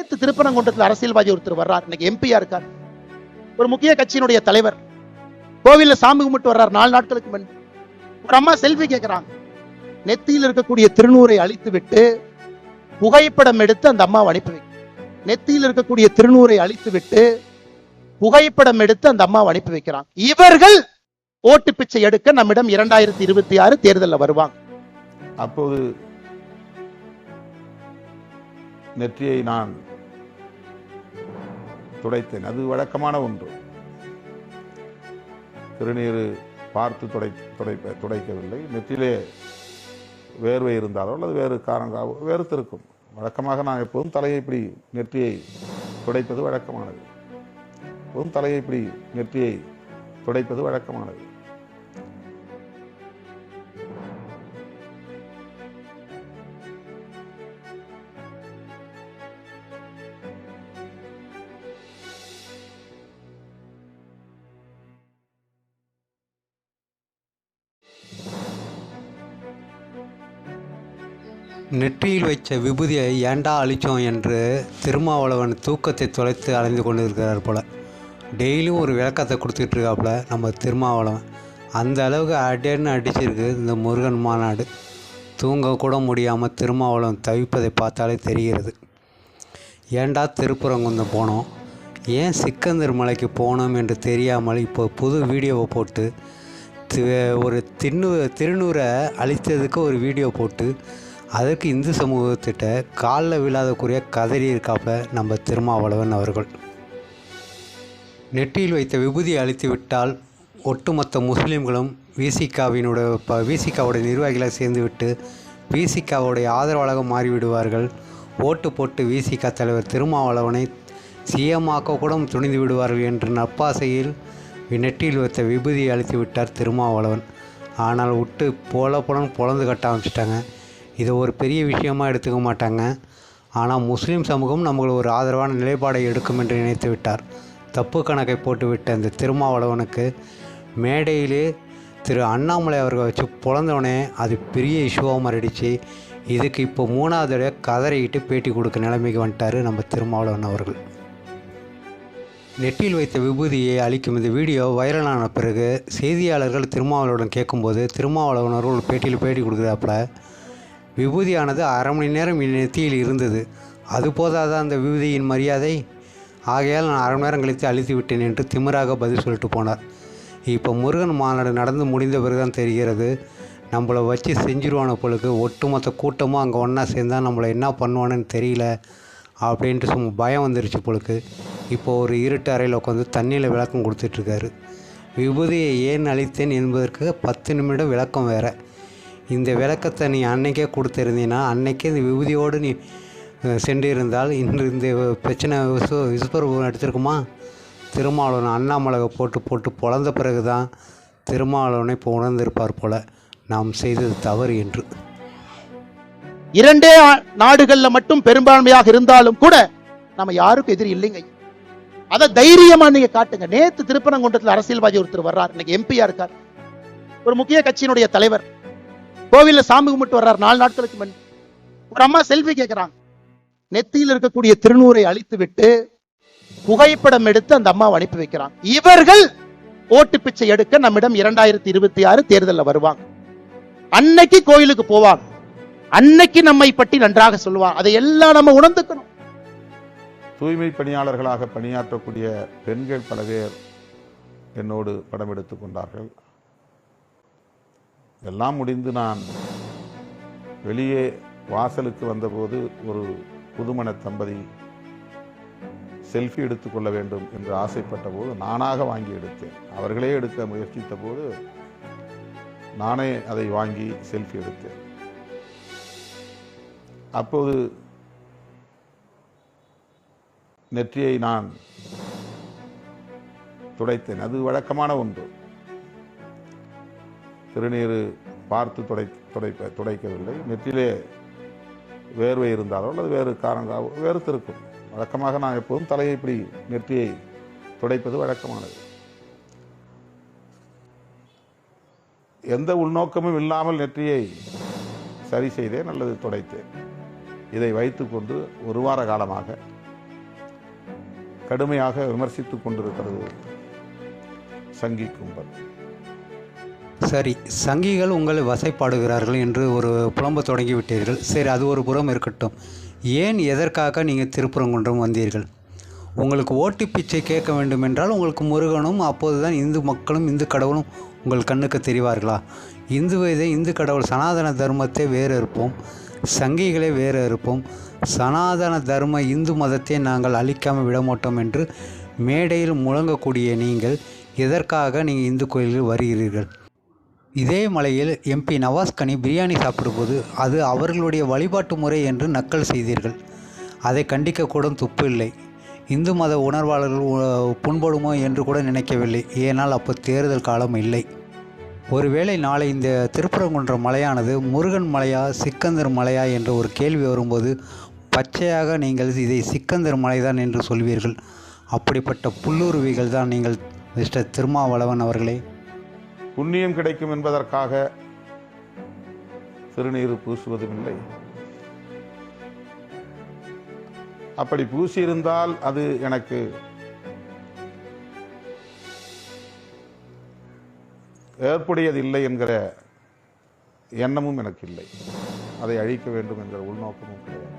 நேத்து திருப்பரங்குன்றத்தில் அரசியல்வாதி ஒருத்தர் வர்றார், இன்னைக்கு எம்பியா இருக்கார், ஒரு முக்கிய கட்சியினுடைய தலைவர், கோவில்ல சாமி கும்பிட்டு வர்றார். 4 நாட்களுக்கு முன் ஒரு அம்மா செல்ஃபி கேட்கிறாங்க. நெத்தியில் இருக்கக்கூடிய திருநூரை அழித்து விட்டு புகைப்படம் எடுத்து அந்த அம்மாவை அனுப்பி வைக்க. நெத்தியில் இருக்கக்கூடிய திருநூரை அழித்து விட்டு புகைப்படம் எடுத்து அந்த அம்மாவை அனுப்பி வைக்கிறாங்க. இவர்கள் ஓட்டு பிச்சை எடுக்க நம்மிடம் 2026 தேர்தலில் வருவாங்க. அப்போது நெற்றியை நான் துடைத்தேன். அது வழக்கமான ஒன்று. திருநீர் பார்த்து துடைக்கவில்லை. நெற்றிலே வேர்வை இருந்தாலோ அல்லது வேறு காரணங்களாக வேறுத்திருக்கும். வழக்கமாக நான் எப்போதும் தலையை இப்படி நெற்றியை துடைப்பது வழக்கமானது. எப்போதும் தலையை இப்படி நெற்றியை துடைப்பது வழக்கமானது. நெற்றியில் வைத்த விபூதியை ஏண்டா அழித்தோம் என்று திருமாவளவன் தூக்கத்தை தொலைத்து அலைந்து கொண்டிருக்கிறார் போல். டெய்லியும் ஒரு விளக்கத்தை கொடுத்துட்ருக்காப்புல நம்ம திருமாவளவன். அந்த அளவுக்கு அடேன்னு அடிச்சிருக்கு இந்த முருகன் மாநாடு. தூங்க கூட முடியாமல் திருமாவளவன் தவிப்பதை பார்த்தாலே தெரிகிறது. ஏண்டா திருப்பரங்குன்றம் போனோம், ஏன் சிக்கந்தர் மலைக்கு போனோம் என்று தெரியாமல் இப்போ புது வீடியோவை போட்டு ஒரு திருநூரை அழித்ததுக்கு ஒரு வீடியோ போட்டு அதற்கு இந்து சமூகத்திட்ட காலில் விழாதக்குரிய கதறி இருக்காப்ப நம்ம திருமாவளவன் அவர்கள். நெற்றியில் வைத்த விபூதியை அழித்து விட்டால் ஒட்டுமொத்த முஸ்லீம்களும் விசிகாவுடைய நிர்வாகிகளை சேர்ந்துவிட்டு விசிகாவுடைய ஆதரவாளராக மாறிவிடுவார்கள். ஓட்டு போட்டு விசிகா தலைவர் திருமாவளவனை சிஎம்மாக்க கூட துணிந்து விடுவார்கள் என்ற நப்பாசையில் நெற்றியில் வைத்த விபூதியை அழித்து விட்டார் திருமாவளவன். ஆனால் விட்டு பொழந்து கட்ட ஆரம்பிச்சிட்டாங்க. இதை ஒரு பெரிய விஷயமாக எடுத்துக்க மாட்டாங்க. ஆனால் முஸ்லீம் சமூகம் நம்மளுக்கு ஒரு ஆதரவான நிலைப்பாடை எடுக்கும் என்று நினைத்து விட்டார். தப்பு கணக்கை போட்டுவிட்ட அந்த திருமாவளவனுக்கு மேடையிலே திரு அண்ணாமலை அவர்கள் வச்சு பொழந்தவனே அது பெரிய இஷ்யூவாக மாறிடுச்சு. இதுக்கு இப்போ 3வது தடவை கதறிக்கிட்டு பேட்டி கொடுக்க நிலைமைக்கு வந்துட்டார் நம்ம திருமாவளவன் அவர்கள். நெற்றியில் வைத்த விபூதியை அளிக்கும் இந்த வீடியோ வைரலான பிறகு செய்தியாளர்கள் திருமாவளவன் கேட்கும்போது திருமாவளவன் அவர்கள் பேட்டி கொடுக்குறாப்புல, விபூதியானது 1/2 மணி நேரம் நெத்தியில் இருந்தது, அது போதாத அந்த விபூதியின் மரியாதை, ஆகையால் நான் 1/2 மணி நேரம் கழித்து அழித்து விட்டேன் என்று திமிராக பதில் சொல்லிட்டு போனார். இப்போ முருகன் மாநாடு நடந்து முடிந்த பிறகு தான் தெரிகிறது நம்மளை வச்சு செஞ்சிருவான பொழுது ஒட்டுமொத்த கூட்டமும் அங்கே ஒன்றா சேர்ந்தால் நம்மளை என்ன பண்ணுவான்னு தெரியல அப்படின்ட்டு சும்மா பயம் வந்துருச்சு பொழுது. இப்போது ஒரு இருட்டு அறையில் உட்காந்து தண்ணியில் விளக்கம் கொடுத்துட்ருக்காரு. விபூதியை ஏன் அழித்தேன் என்பதற்கு 10 நிமிடம் விளக்கம் வேறு. இந்த விளக்கத்தை நீ அன்னைக்கே கொடுத்துருந்தீன்னா, அன்னைக்கே இந்த விபூதியோடு நீ சென்றிருந்தால் இன்று இந்த பிரச்சனை விஸ்வரூபம் எடுத்திருக்குமா? திருமாவளவன் அண்ணாமலை போட்டு பொழந்த பிறகு தான் திருமாவளவனை இப்போ உணர்ந்திருப்பார் போல நாம் செய்தது தவறு என்று. 2 நாடுகள்ல மட்டும் பெரும்பான்மையாக இருந்தாலும் கூட நம்ம யாருக்கும் எதிரி இல்லைங்க. அதை தைரியமா நீங்க காட்டுங்க. நேத்து திருப்பரங்குன்றத்தில் அரசியல்வாதி ஒருத்தர் வர்றார், இன்னைக்கு எம்பியா இருக்கார், ஒரு முக்கிய கட்சியினுடைய தலைவர், கோவில்ல சாமி கும்பிட்டு வர்றார். 4 நாட்களுக்கு முன் ஒரு அம்மா செல்ஃபி கேட்கிறாங்க. நெத்தியில் இருக்கக்கூடிய திருநூரை அழித்து விட்டு புகைப்படம் எடுத்து அந்த அம்மாவை அனுப்பி வைக்கிறாங்க. இவர்கள் ஓட்டு பிச்சை எடுக்க நம்மிடம் 2026 தேர்தலில் வருவாங்க. அன்னைக்கு கோயிலுக்கு போவாங்க, அன்னைக்கு நம்மை பற்றி நன்றாக சொல்லுவாங்க. அதை எல்லாம் நம்ம உணர்ந்துக்கணும். தூய்மை பணியாளர்களாக பணியாற்றக்கூடிய பெண்கள் பல பேர் என்னோடு படம் எடுத்துக் கொண்டார்கள். எல்லாம் முடிந்து நான் வெளியே வாசலுக்கு வந்தபோது ஒரு புதுமண தம்பதி செல்ஃபி எடுத்துக்கொள்ள வேண்டும் என்று ஆசைப்பட்ட போது நானாக வாங்கி எடுத்தேன். அவர்களே எடுக்க முயற்சித்த போது நானே அதை வாங்கி செல்ஃபி எடுத்தேன். அப்போது நெற்றியை நான் துடைத்தேன். அது வழக்கமான ஒன்று. திருநீர் பார்த்து துடைக்கவில்லை. நெற்றிலே வேர்வை இருந்தாலோ அல்லது வேறு காரணங்களாக வேறுத்திருக்கும். வழக்கமாக நான் எப்போதும் தலையை இப்படி நெற்றியை துடைப்பது வழக்கமானது. எந்த உள்நோக்கமும் இல்லாமல் நெற்றியை சரி செய்தேன் அல்லது துடைத்தேன். இதை வைத்துக்கொண்டு 1 வார காலமாக கடுமையாக விமர்சித்துக் கொண்டிருக்கிறது சங்கி கும்பல். சரி, சங்கிகள் உங்களை வசைப்பாடுகிறார்கள் என்று ஒரு புலம்ப தொடங்கிவிட்டீர்கள். சரி, அது ஒரு புறம் இருக்கட்டும். ஏன் எதற்காக நீங்கள் திருப்பரங்குன்றம் வந்தீர்கள்? உங்களுக்கு ஓட்டு பிச்சை கேட்க வேண்டுமென்றால் உங்களுக்கு முருகனும் அப்போது தான் இந்து மக்களும் இந்து கடவுளும் உங்கள் கண்ணுக்கு தெரிவார்களா? இந்து கடவுள் சனாதன தர்மத்தை வேறு இருப்போம், சங்கிகளை வேறு இருப்போம், சனாதன தர்ம இந்து மதத்தை நாங்கள் அழிக்காமல் விடமாட்டோம் என்று மேடையில் முழங்கக்கூடிய நீங்கள் எதற்காக நீங்கள் இந்து கோயில்கள் வருகிறீர்கள்? இதே மலையில் எம்பி நவாஸ்கனி பிரியாணி சாப்பிடும்போது அது அவர்களுடைய வழிபாட்டு முறை என்று நக்கல் செய்தீர்கள். அதை கண்டிக்கக்கூட துப்பு இல்லை. இந்து மத உணர்வாளர்கள் புண்படுமோ என்று கூட நினைக்கவில்லை. ஏனால் அப்போ தேர்தல் காலம் இல்லை. ஒருவேளை நாளை இந்த திருப்பரங்குன்றம் மலையானது முருகன் மலையா சிக்கந்தர் மலையா என்ற ஒரு கேள்வி வரும்போது பச்சையாக நீங்கள் இதை சிக்கந்தர் மலைதான் என்று சொல்வீர்கள். அப்படிப்பட்ட புல்லுருவிகள் தான் நீங்கள் மிஸ்டர் திருமாவளவன் அவர்களே. புண்ணியம் கிடைக்கும் என்பதற்காக திருநீர் பூசுவதும் இல்லை. அப்படி பூசியிருந்தால் அது எனக்கு ஏற்புடையதில்லை என்கிற எண்ணமும் எனக்கு இல்லை. அதை அழிக்க வேண்டும் என்கிற உள்நோக்கமும் கிடையாது.